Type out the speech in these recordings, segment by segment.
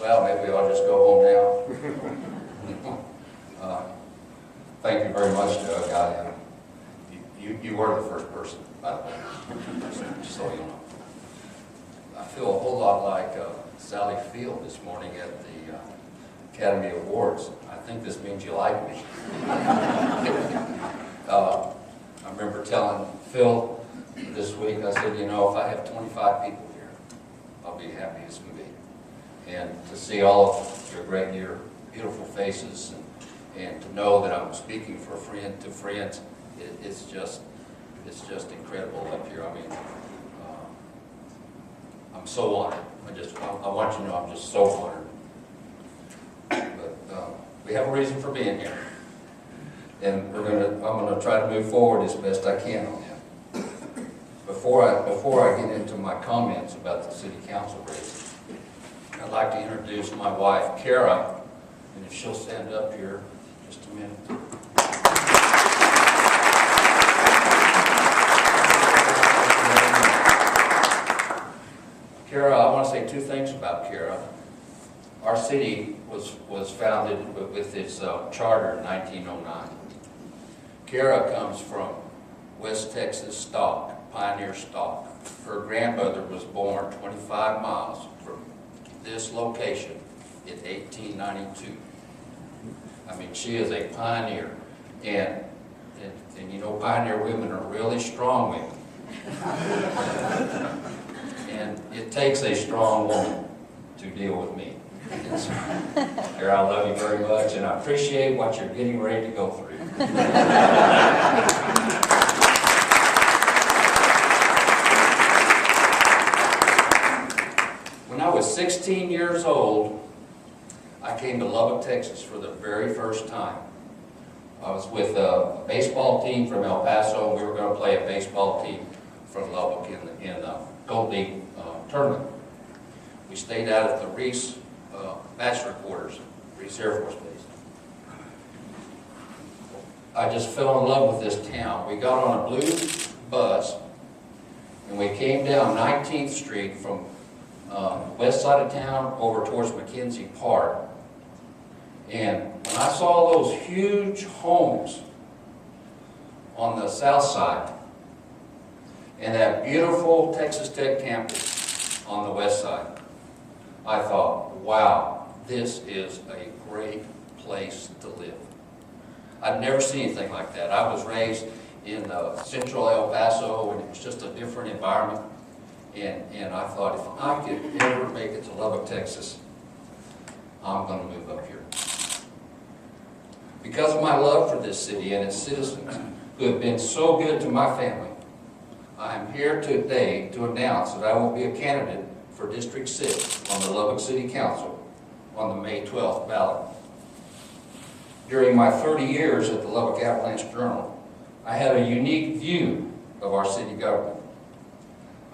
Well, maybe I'll just go home now. Thank you very much, Doug. You were the first person, by the way, just so you know. I feel a whole lot like Sally Field this morning at the Academy Awards. I think this means you like me. I remember telling Phil this week, I said, you know, if I have 25 people here, I'll be happy as can be. And to see all of your beautiful faces, and to know that I'm speaking for friend to friends, it's just incredible up here. I mean, I'm so honored. I want you to know I'm just so honored. But we have a reason for being here, and I'm gonna try to move forward as best I can on that. Before I get into my comments about the city council race, I'd like to introduce my wife, Kara, and if she'll stand up here just a minute. Kara, I want to say two things about Kara. Our city was founded with its charter in 1909. Kara comes from West Texas stock, pioneer stock. Her grandmother was born 25 miles from this location in 1892. I mean, she is a pioneer, and you know, pioneer women are really strong women. And it takes a strong woman to deal with me. Kara, I love you very much, and I appreciate what you're getting ready to go through. When I was 16 years old, I came to Lubbock, Texas for the very first time. I was with a baseball team from El Paso, and we were going to play a baseball team from Lubbock in the Gold League tournament. We stayed out at the Reese bachelor quarters, Reese Air Force Base. I just fell in love with this town. We got on a blue bus, and we came down 19th Street from west side of town over towards McKenzie Park. And when I saw those huge homes on the south side, and that beautiful Texas Tech campus on the west side, I thought, wow, this is a great place to live. I'd never seen anything like that. I was raised in central El Paso, and it was just a different environment. And I thought, if I could ever make it to Lubbock, Texas, I'm going to move up here. Because of my love for this city and its citizens, who have been so good to my family, I am here today to announce that I will be a candidate for District 6 on the Lubbock City Council on the May 12th ballot. During my 30 years at the Lubbock Avalanche Journal, I had a unique view of our city government.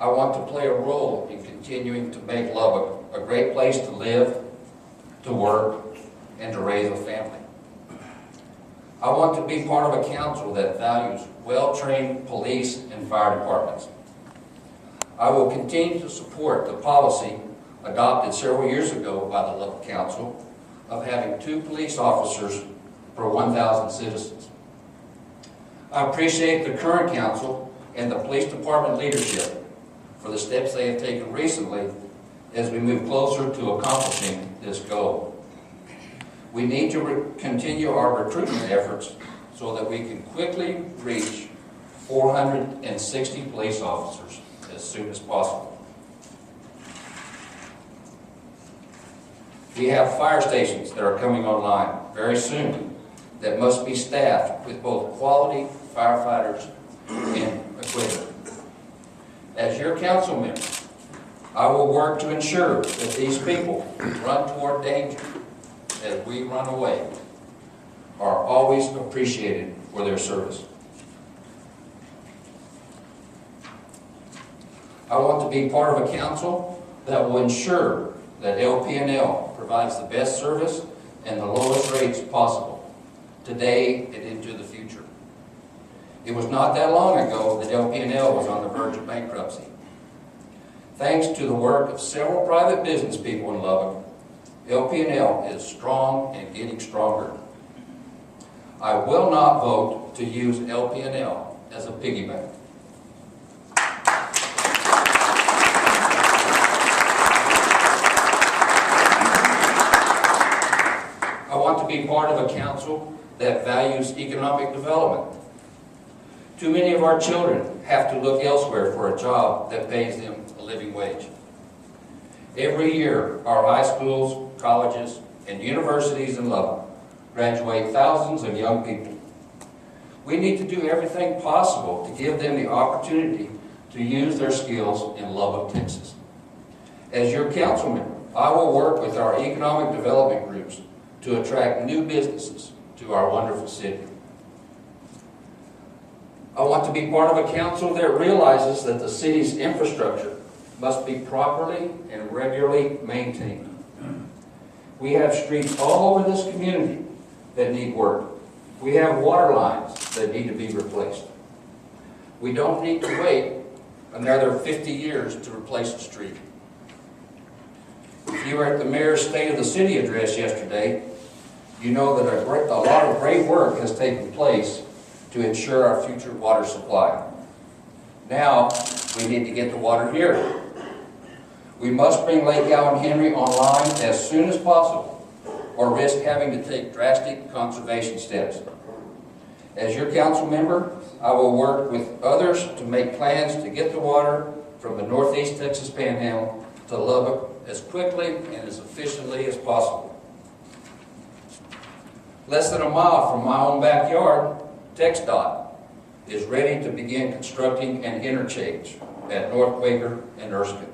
I want to play a role in continuing to make Lubbock a great place to live, to work, and to raise a family. I want to be part of a council that values well-trained police and fire departments. I will continue to support the policy adopted several years ago by the Lubbock Council of having 2 police officers per 1,000 citizens. I appreciate the current council and the police department leadership for the steps they have taken recently as we move closer to accomplishing this goal. We need to continue our recruitment efforts so that we can quickly reach 460 police officers as soon as possible. We have fire stations that are coming online very soon that must be staffed with both quality firefighters and equipment. As your council member, I will work to ensure that these people run toward danger as we run away are always appreciated for their service. I want to be part of a council that will ensure that LP&L provides the best service and the lowest rates possible, today and into the future. It was not that long ago that LP&L was on the verge of bankruptcy. Thanks to the work of several private business people in Lubbock, LP&L is strong and getting stronger. I will not vote to use LP&L as a piggy bank. I want to be part of a council that values economic development. Too many of our children have to look elsewhere for a job that pays them a living wage. Every year, our high schools, colleges, and universities in Lubbock graduate thousands of young people. We need to do everything possible to give them the opportunity to use their skills in Lubbock, Texas. As your council member, I will work with our economic development groups to attract new businesses to our wonderful city. I want to be part of a council that realizes that the city's infrastructure must be properly and regularly maintained. We have streets all over this community that need work. We have water lines that need to be replaced. We don't need to wait another 50 years to replace a street. If you were at the mayor's State of the City address yesterday, you know that a lot of great work has taken place to ensure our future water supply. Now, we need to get the water here. We must bring Lake Gowan Henry online as soon as possible, or risk having to take drastic conservation steps. As your council member, I will work with others to make plans to get the water from the Northeast Texas Panhandle to Lubbock as quickly and as efficiently as possible. Less than a mile from my own backyard, TxDOT is ready to begin constructing an interchange at North Quaker and Erskine.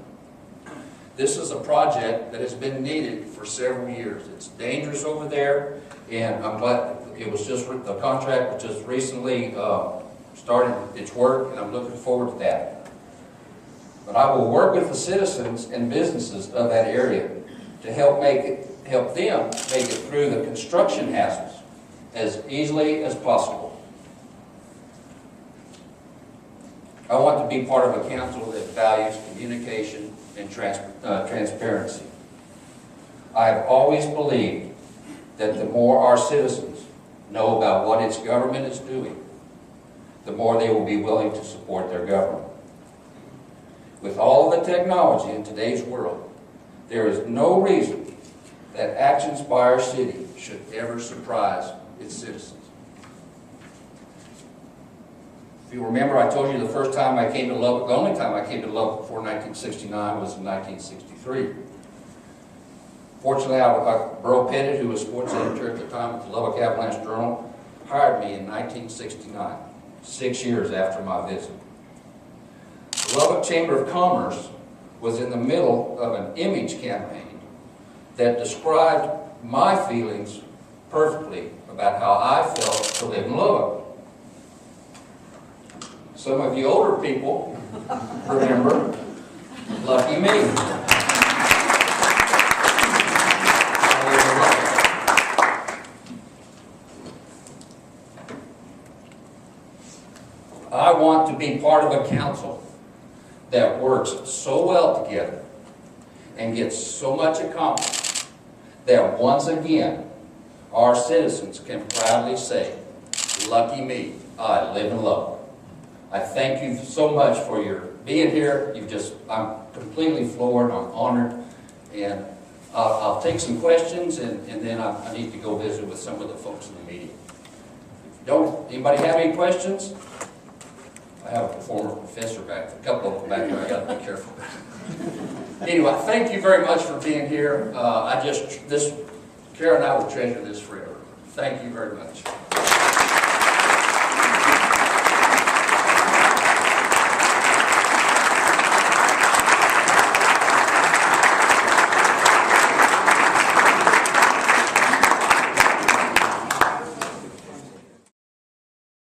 This is a project that has been needed for several years. It's dangerous over there, and I'm glad the contract was just recently started its work, and I'm looking forward to that. But I will work with the citizens and businesses of that area to help them make it through the construction hassles as easily as possible. I want to be part of a council that values communication and transparency. I have always believed that the more our citizens know about what its government is doing, the more they will be willing to support their government. With all of the technology in today's world, there is no reason that actions by our city should ever surprise its citizens. If you remember, I told you the first time I came to Lubbock, the only time I came to Lubbock before 1969 was in 1963. Fortunately, Burl Pettit, who was sports editor at the time at the Lubbock Avalanche Journal, hired me in 1969, 6 years after my visit. The Lubbock Chamber of Commerce was in the middle of an image campaign that described my feelings perfectly about how I felt to live in Lubbock. Some of you older people remember, lucky me. I want to be part of a council that works so well together and gets so much accomplished that once again our citizens can proudly say, lucky me, I live in Lubbock. I thank you so much for your being here. I'm completely floored, I'm honored, and I'll take some questions and then I need to go visit with some of the folks in the media. Anybody have any questions? I have a former professor back, a couple of them back there, I got to be careful. Anyway, thank you very much for being here. Kara and I will treasure this forever. Thank you very much.